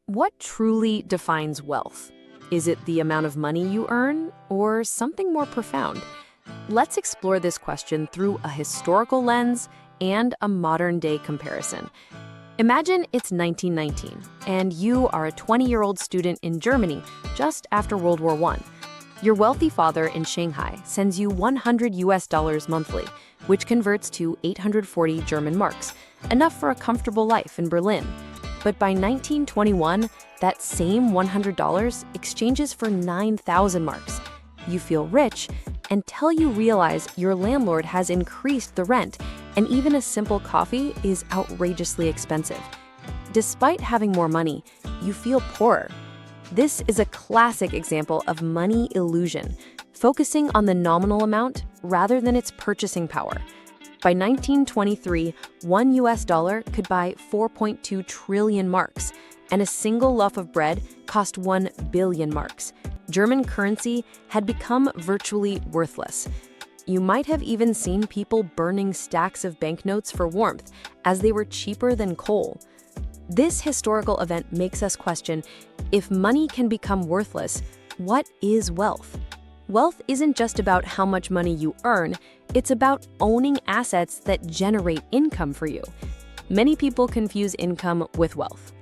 What truly defines wealth? Is it the amount of money you earn, or something more profound? Let's explore this question through a historical lens and a modern-day comparison. Imagine it's 1919, and you are a 20-year-old student in Germany just after World War I. Your wealthy father in Shanghai sends you $100 monthly, which converts to 840 German marks, enough for a comfortable life in Berlin. But by 1921, that same $100 exchanges for 9,000 marks. You feel rich until you realize your landlord has increased the rent, and even a simple coffee is outrageously expensive. Despite having more money, you feel poorer. This is a classic example of money illusion, focusing on the nominal amount rather than its purchasing power. By 1923, $1 could buy 4.2 trillion marks, and a single loaf of bread cost 1 billion marks. German currency had become virtually worthless. You might have even seen people burning stacks of banknotes for warmth, as they were cheaper than coal. This historical event makes us question, if money can become worthless, what is wealth? Wealth isn't just about how much money you earn, it's about owning assets that generate income for you. Many people confuse income with wealth.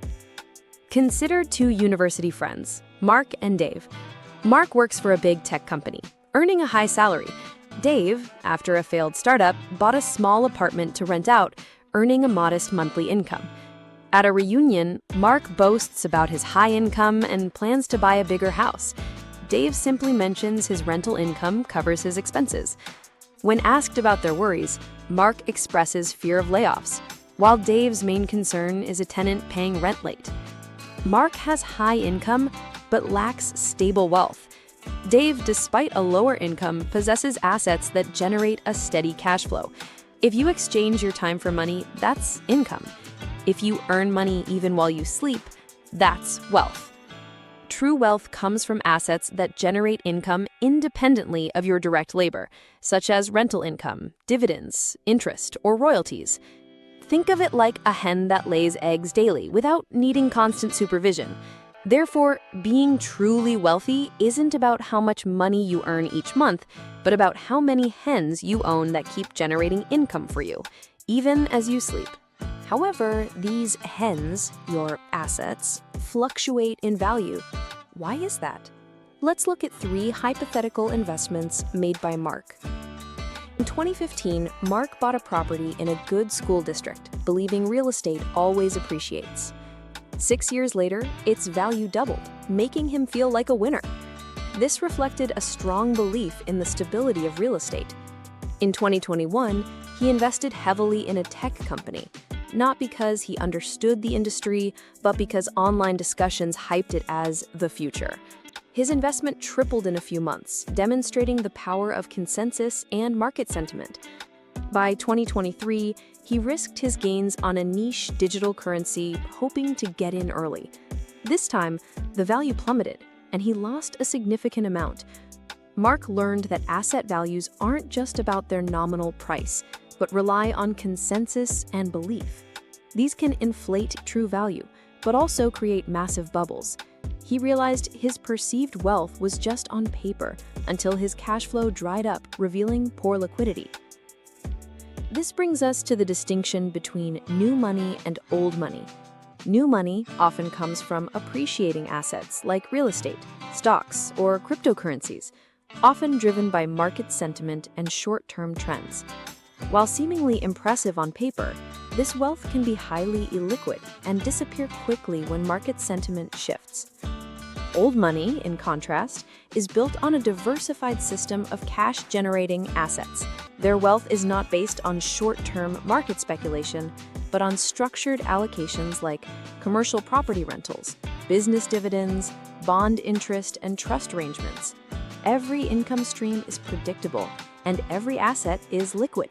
Consider two university friends, Mark and Dave. Mark works for a big tech company, earning a high salary. Dave, after a failed startup, bought a small apartment to rent out, earning a modest monthly income. At a reunion, Mark boasts about his high income and plans to buy a bigger house. Dave simply mentions his rental income covers his expenses. When asked about their worries, Mark expresses fear of layoffs, while Dave's main concern is a tenant paying rent late. Mark has high income, but lacks stable wealth. Dave, despite a lower income, possesses assets that generate a steady cash flow. If you exchange your time for money, that's income. If you earn money even while you sleep, that's wealth. True wealth comes from assets that generate income independently of your direct labor, such as rental income, dividends, interest, or royalties. Think of it like a hen that lays eggs daily without needing constant supervision. Therefore, being truly wealthy isn't about how much money you earn each month, but about how many hens you own that keep generating income for you, even as you sleep. However, these hens, your assets, fluctuate in value. Why is that? Let's look at 3 hypothetical investments made by Mark. In 2015, Mark bought a property in a good school district, believing real estate always appreciates. 6 years later, its value doubled, making him feel like a winner. This reflected a strong belief in the stability of real estate. In 2021, he invested heavily in a tech company, not because he understood the industry, but because online discussions hyped it as the future. His investment tripled in a few months, demonstrating the power of consensus and market sentiment. By 2023, he risked his gains on a niche digital currency, hoping to get in early. This time, the value plummeted, and he lost a significant amount. Mark learned that asset values aren't just about their nominal price, but rely on consensus and belief. These can inflate true value, but also create massive bubbles. He realized his perceived wealth was just on paper until his cash flow dried up, revealing poor liquidity. This brings us to the distinction between new money and old money. New money often comes from appreciating assets like real estate, stocks, or cryptocurrencies, often driven by market sentiment and short-term trends. While seemingly impressive on paper, this wealth can be highly illiquid and disappear quickly when market sentiment shifts. Old money, in contrast, is built on a diversified system of cash-generating assets. Their wealth is not based on short-term market speculation, but on structured allocations like commercial property rentals, business dividends, bond interest, and trust arrangements. Every income stream is predictable, and every asset is liquid.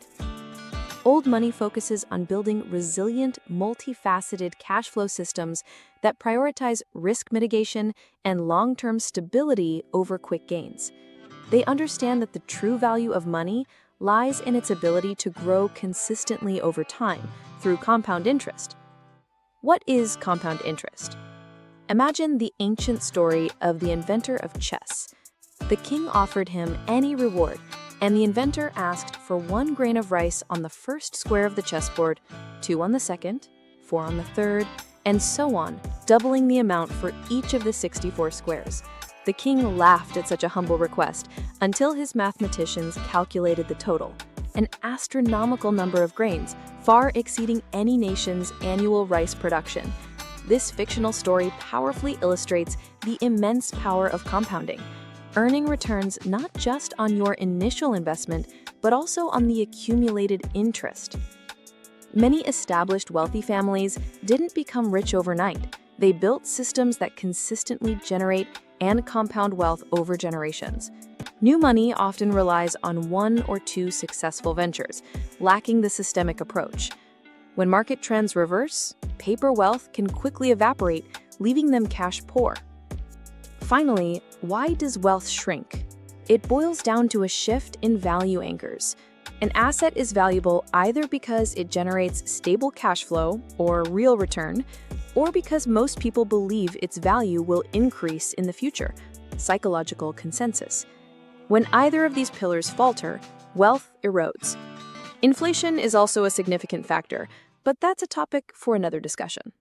Old money focuses on building resilient, multifaceted cash flow systems that prioritize risk mitigation and long-term stability over quick gains. They understand that the true value of money lies in its ability to grow consistently over time through compound interest. What is compound interest? Imagine the ancient story of the inventor of chess. The king offered him any reward, and the inventor asked for 1 grain of rice on the first square of the chessboard, 2 on the second, 4 on the third, and so on, doubling the amount for each of the 64 squares. The king laughed at such a humble request until his mathematicians calculated the total, an astronomical number of grains, far exceeding any nation's annual rice production. This fictional story powerfully illustrates the immense power of compounding, earning returns not just on your initial investment, but also on the accumulated interest. Many established wealthy families didn't become rich overnight. They built systems that consistently generate and compound wealth over generations. New money often relies on 1 or 2 successful ventures, lacking the systemic approach. When market trends reverse, paper wealth can quickly evaporate, leaving them cash poor. Finally, why does wealth shrink? It boils down to a shift in value anchors. An asset is valuable either because it generates stable cash flow or real return, or because most people believe its value will increase in the future, psychological consensus. When either of these pillars falter, wealth erodes. Inflation is also a significant factor, but that's a topic for another discussion.